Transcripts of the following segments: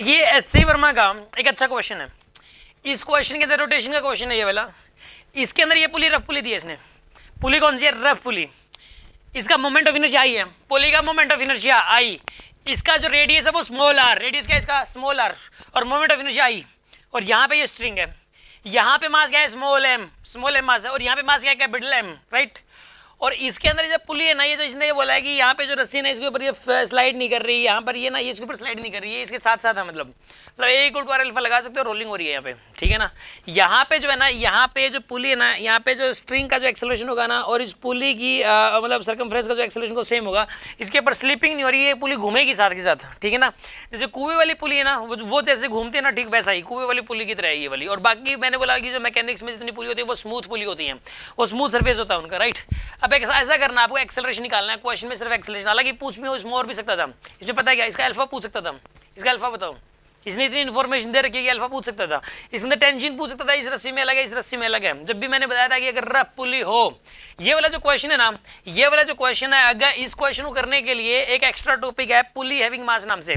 ये एचसी वर्मा का एक अच्छा क्वेश्चन है। इस क्वेश्चन के अंदर रोटेशन का क्वेश्चन है ये वाला। इसके अंदर ये पुली रफ पुली दी है इसने। पुली कौन सी है? रफ पुली। इसका मोमेंट ऑफ इनर्शिया आई है, पुली का मोमेंट ऑफ इनर्शिया आई। इसका जो रेडियस है वो स्मॉल आर, रेडियस क्या है इसका? स्मॉल आर, और मोमेंट ऑफ इनर्शिया आई। और यहाँ पे ये स्ट्रिंग है, यहाँ पे मास क्या है? स्मॉल एम मास है, और यहाँ पे मास क्या है? Capital M, right. और इसके अंदर जब पुली है ना, ये तो इसने ये बोला है कि यहाँ पे जो रस्सी है ना इसके ऊपर ये स्लाइड नहीं कर रही, यहाँ पर ये ना ये इसके ऊपर स्लाइड नहीं कर रही है, इसके साथ साथ है, मतलब ए इक्वल टू आर अल्फा लगा सकते हो, रोलिंग हो रही है यहाँ पे, ठीक है ना। यहाँ पे जो है ना, यहाँ पे जो पुली है ना, यहाँ पे जो स्ट्रिंग का जो एक्सेलरेशन होगा ना, और इस पुली की मतलब सर्कमफ्रेंस का जो एक्सेलरेशन को सेम होगा, इसके ऊपर स्लिपिंग नहीं हो रही है, पुली घूमेगी साथ के साथ, ठीक है ना। जैसे कुएं वाली पुली है ना, वो जैसे घूमते हैं ना, ठीक वैसा ही कुएं वाली पुली की तरह है ये वाली। और बाकी मैंने बोला कि जो मैकेनिक्स में जितनी पुली होती है वो स्मूथ पुली होती है, वो स्मूथ सर्फेस होता है उनका, राइट। अब ऐसा करना, आपको एक्सेलरेशन निकालना है, क्वेश्चन में सिर्फ एक्सेलरेशन, हालांकि पूछ में इसमें और भी सकता था, इसमें पता है क्या, इसका अल्फा पूछ सकता था, इसका अल्फा बताओ, इसने इतनी इन्फॉर्मेशन दे रखी है कि अल्फा पूछ सकता था, इसके अंदर टेंशन पूछ सकता था, इस रस्सी में अलग है, इस रस्सी में अलग है। जब भी मैंने बताया था कि अगर रफ पुली हो, ये वाला जो क्वेश्चन है ना, ये वाला जो क्वेश्चन है, अगर इस क्वेश्चन को करने के लिए एक एक्स्ट्रा टॉपिक है पुली हैविंग मास नाम से,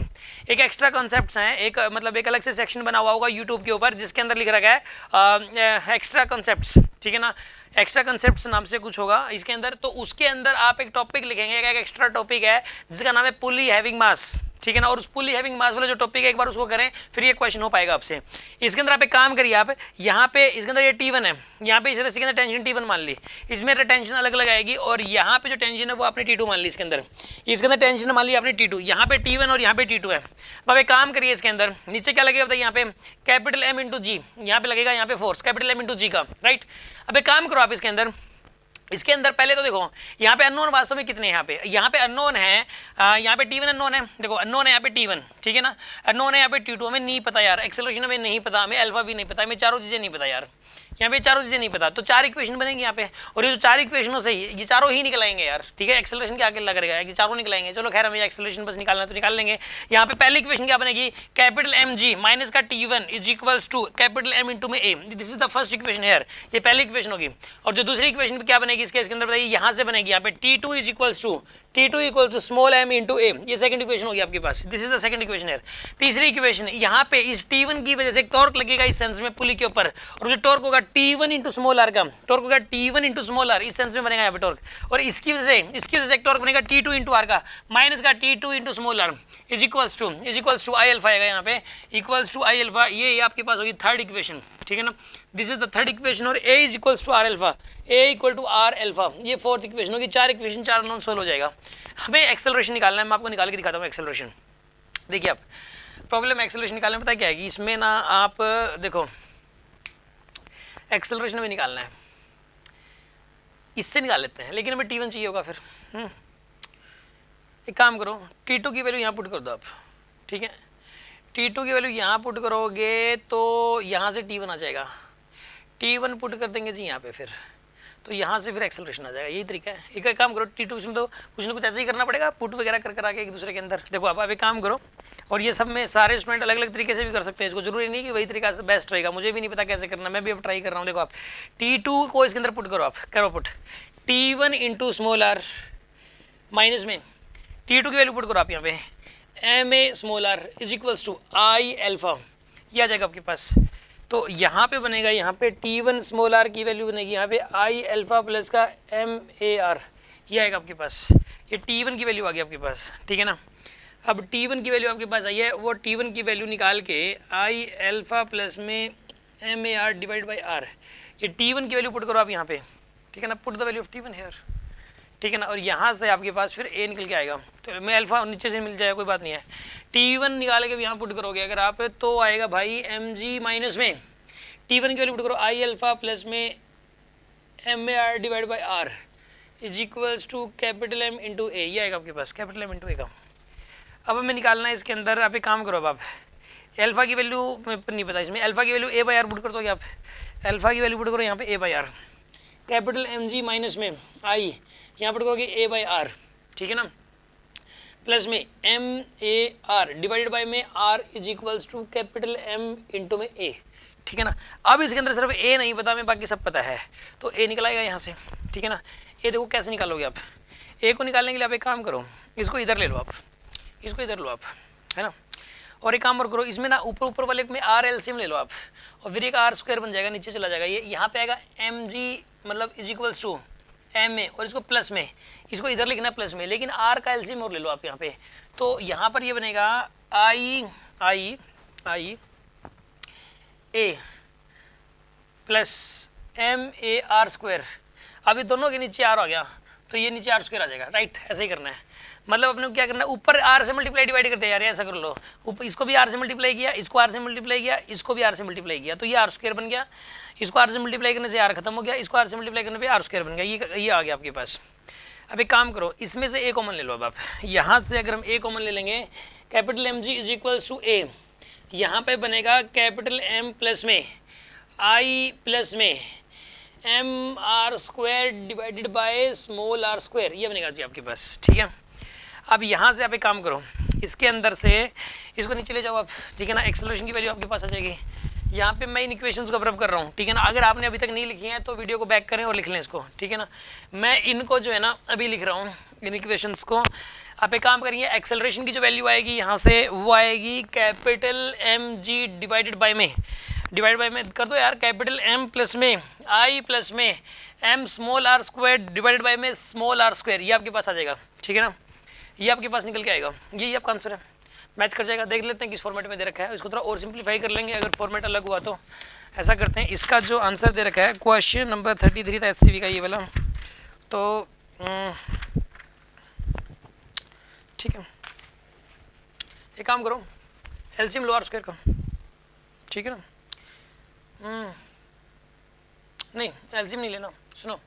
एक एक्स्ट्रा कॉन्सेप्ट्स हैं, एक मतलब एक अलग से सेक्शन बना हुआ होगा यूट्यूब के ऊपर, जिसके अंदर लिख रखा है एक्स्ट्रा कॉन्सेप्ट्स, ठीक है ना, एक्स्ट्रा कंसेप्ट्स नाम से कुछ होगा इसके अंदर। तो उसके अंदर आप एक टॉपिक लिखेंगे, एक एक्स्ट्रा टॉपिक है जिसका नाम है पुली हैविंग मास, ठीक है ना। और उस पुली हैविंग मास वाला जो टॉपिक है, एक बार उसको करें, फिर ये क्वेश्चन हो पाएगा आपसे। इसके अंदर आप एक काम करिए, आप यहाँ पे इसके अंदर ये T1 है, यहाँ पे इस रस्सी के अंदर टेंशन T1 मान ली, इसमें टेंशन अलग अलग आएगी, और यहाँ पे जो टेंशन है वो आपने T2 मान ली, इसके अंदर टेंशन मान ली आपने T2, यहाँ पे T1 और यहाँ पे T2 है। अब एक काम करिए, इसके अंदर नीचे क्या लगेगा बताइए, यहाँ पे कैपिटल M इंटू जी, यहाँ पे लगेगा, यहाँ पे फोर्स कैपिटल M इंटू जी का, राइट। अब एक काम करो आप, इसके अंदर पहले तो देखो यहाँ पे अननोन वास्तव में कितने हैं, यहाँ पे अननोन है, यहाँ पे T1 अननोन है, देखो अननोन है यहाँ पे T1, ठीक है ना, अननोन है यहाँ पे T2, हमें नहीं पता यार, एक्सेलरेशन हमें नहीं पता, हमें अल्फा भी नहीं पता, हमें चारों चीज़ें नहीं पता यार, यहाँ पे चारों चीज़ें नहीं पता। तो 4 इक्वेशन बनेंगे यहाँ पे, और ये जो 4 इक्वेशनों से ये चारों ही निकल आएंगे यार, ठीक है। एक्सेलरेशन के आगे लग रहेगा कि चारों निकल आएंगे, चलो खैर हमें एक्सेलरेशन बस निकालना तो निकाल लेंगे। यहाँ पे पहली इक्वेशन क्या बनेगी, कैपिटल mg माइनस का T1 is equals to capital M into में a, this is the first equation here, ये पहली इक्वेशन होगी। और जो दूसरी इक्वेशन क्या बनेगी इसके अंदर बताइए, यहाँ से बनेगी, यहाँ पे T2 is equals to small m into a, ये सेकंड इक्वेशन होगी आपके पास, this is the second equation here. तीसरी इक्वेशन, यहाँ पे इस T1 की वजह से टॉर्क लगेगा इस सेंस में पुली के ऊपर, और जो टॉर्क होगा T1 इंटू स्मॉल आर का, टॉर्क होगा T1 इंटू स्मॉल आर, इस सेंस में बनेगा यहाँ पे टॉर्क, और इसकी वजह से एक टॉर्क बनेगा T2 इंटू आर का, माइनस का T2 into small R is equals to I alpha आएगा, यहाँ पे इक्वल्स टू आई अल्फा, ये आपके पास होगी थर्ड इक्वेशन, ठीक है ना, this is the third equation. और a is equals to R alpha, a equal to R alpha, ये फोर्थ इक्वेशन होगी। 4 इक्वेशन 4 नॉन सोल्व हो जाएगा। हमें एक्सेलरेशन निकालना है, मैं आपको निकाल के दिखाता हूँ एक्सेलरेशन। देखिए आप प्रॉब्लम एक्सेलरेशन निकालने में पता क्या है कि इसमें ना आप देखो एक्सेलरेशन में निकालना है, इससे निकाल लेते हैं, लेकिन हमें T1 चाहिए होगा फिर। एक काम करो, T2 की वैल्यू यहाँ पुट कर दो आप, ठीक है। T2 की वैल्यू यहाँ पुट करोगे तो यहाँ से T1 आ जाएगा, T1 पुट कर देंगे जी यहाँ पे, फिर तो यहाँ से फिर एक्सेलरेशन आ जाएगा, यही तरीका है। एक काम करो, T2 इसमें तो कुछ ना कुछ ऐसे ही करना पड़ेगा, पुट वगैरह कर आके एक दूसरे के अंदर। देखो आप एक काम करो, और ये सब में सारे स्टूडेंट अलग अलग तरीके से भी कर सकते हैं, इसको जरूरी नहीं कि वही तरीका से बेस्ट रहेगा, मुझे भी नहीं पता कैसे करना, मैं भी अब ट्राई कर रहा हूँ। देखो आप T2 को इसके अंदर पुट करो, आप करो put T1 into small R minus में T2 की वैल्यू पुट करो आप यहाँ पे, ma small R is equals to I alpha, ये आ जाएगा आपके पास। तो यहाँ पे बनेगा, यहाँ पे T1 स्मॉल आर की वैल्यू बनेगी यहाँ पे आई अल्फा प्लस का MAR, ये आएगा आपके पास, ये T1 की वैल्यू आ गई आपके पास, ठीक है ना। अब T1 की वैल्यू आपके पास आई है, वो T1 की वैल्यू निकाल के आई अल्फा प्लस में MAR डिवाइड बाई आर, ये T1 की वैल्यू पुट करो आप यहाँ पे, ठीक है ना, put the value of T1 here, ठीक है ना। और यहाँ से आपके पास फिर a निकल के आएगा, तो मैं अल्फा नीचे से मिल जाएगा, कोई बात नहीं है। T1 निकाल के यहाँ पुट करोगे अगर आप, तो आएगा भाई mg माइनस में T1 की वैल्यू पुट करो आई अल्फा प्लस में MAR divide by r is equals to capital M into a, ये आएगा आपके पास कैपिटल M इंटू ए का। अब हमें निकालना है इसके अंदर, आप एक काम करो, अब आप अल्फा की वैल्यू नहीं पता, इसमें अल्फा की value a by R put कर दोगे आप, अल्फा की वैल्यू पुट करो यहाँ पे a by R, capital mg minus में आई यहाँ पुट करोगे a बाई आर, ठीक है ना, प्लस में MAR डिवाइडेड बाई में R is equals to capital M into में A, ठीक है ना। अब इसके अंदर सिर्फ A नहीं पता, हमें बाकी सब पता है, तो A निकल आएगा यहाँ से, ठीक है ना। A देखो कैसे निकालोगे आप, A को निकालने के लिए आप एक काम करो, इसको इधर ले लो आप, इसको इधर लो आप, है ना, और एक काम और करो, इसमें ना ऊपर ऊपर वाले में आर एलसीएम ले लो आप, और फिर एक आर स्क्वायर बन जाएगा, नीचे चला जाएगा, ये यहाँ पे आएगा एम जी मतलब इज इक्वल्स टू एम में, और इसको प्लस में, इसको इधर लिखना है प्लस में, लेकिन आर का एलसीएम और ले लो आप यहाँ पे, तो यहाँ पर ये बनेगा I I I a plus m a r square. अभी दोनों के नीचे आर आ गया तो ये नीचे आर स्क्वायर आ जाएगा, राइट। ऐसे ही करना है, मतलब अपने को क्या करना है, ऊपर आर से मल्टीप्लाई डिवाइड करते हैं यार, ऐसा कर लो, ऊपर इसको भी आर से मल्टीप्लाई किया, इसको आर से मल्टीप्लाई किया, इसको भी आर से मल्टीप्लाई किया, तो ये आर स्क्वायर बन गया, इसको आर से मल्टीप्लाई करने से आर खत्म हो गया, इसको आर से मल्टीप्लाई करने पे आर स्क्वायर बन गया, ये आ गया आपके पास। अब एक काम करो, इसमें से ए कॉमन ले लो। अब आप यहाँ से अगर हम ए कॉमन ले लेंगे, capital M g is equals to a, यहाँ पे बनेगा कैपिटल एम प्लस में आई प्लस में m r square divided by small are square, ये बनेगा जी आपके पास, ठीक है। अब यहाँ से आप एक काम करो, इसके अंदर से इसको नीचे ले जाओ आप, ठीक है ना, एक्सेलरेशन की वैल्यू आपके पास आ जाएगी। यहाँ पे मैं इन इक्वेशंस को रब कर रहा हूँ, ठीक है ना, अगर आपने अभी तक नहीं लिखी है तो वीडियो को बैक करें और लिख लें इसको, ठीक है ना। मैं इनको जो है ना अभी लिख रहा हूँ, इन इक्वेशंस को। आप एक काम करिए, एक्सेलरेशन की जो वैल्यू आएगी यहाँ से वो आएगी capital M G divided by में, डिवाइड बाई में कर दो यार, कैपिटल एम प्लस में आई प्लस में M small are square divided by में स्मॉल आर स्क्वायर, ये आपके पास आ जाएगा, ठीक है ना, ये आपके पास निकल के आएगा, ये आपका आंसर है, मैच कर जाएगा। देख लेते हैं किस फॉर्मेट में दे रखा है, इसको थोड़ा और सिंप्लीफाई कर लेंगे, अगर फॉर्मेट अलग हुआ तो ऐसा करते हैं। इसका जो आंसर दे रखा है क्वेश्चन नंबर 33 था HCV का ये वाला, तो ठीक है, एक काम करो, एलसीएम लो आर स्क्वायर का, ठीक है ना, नहीं एलसीएम नहीं लेना, सुनो,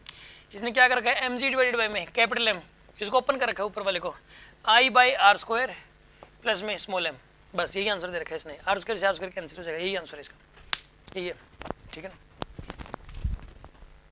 इसने क्या कर रखा है, एम जी डिवाइडेड बाई में कैपिटल एम, इसको ओपन कर रखा है ऊपर वाले को, आई बाई आर स्क्वायर प्लस में स्मॉल एम, बस यही आंसर दे रखा है इसने, आर स्क्वायर से आर स्क्वायर कैंसिल हो जाएगा, यही आंसर है इसका, यही है, ठीक है ना।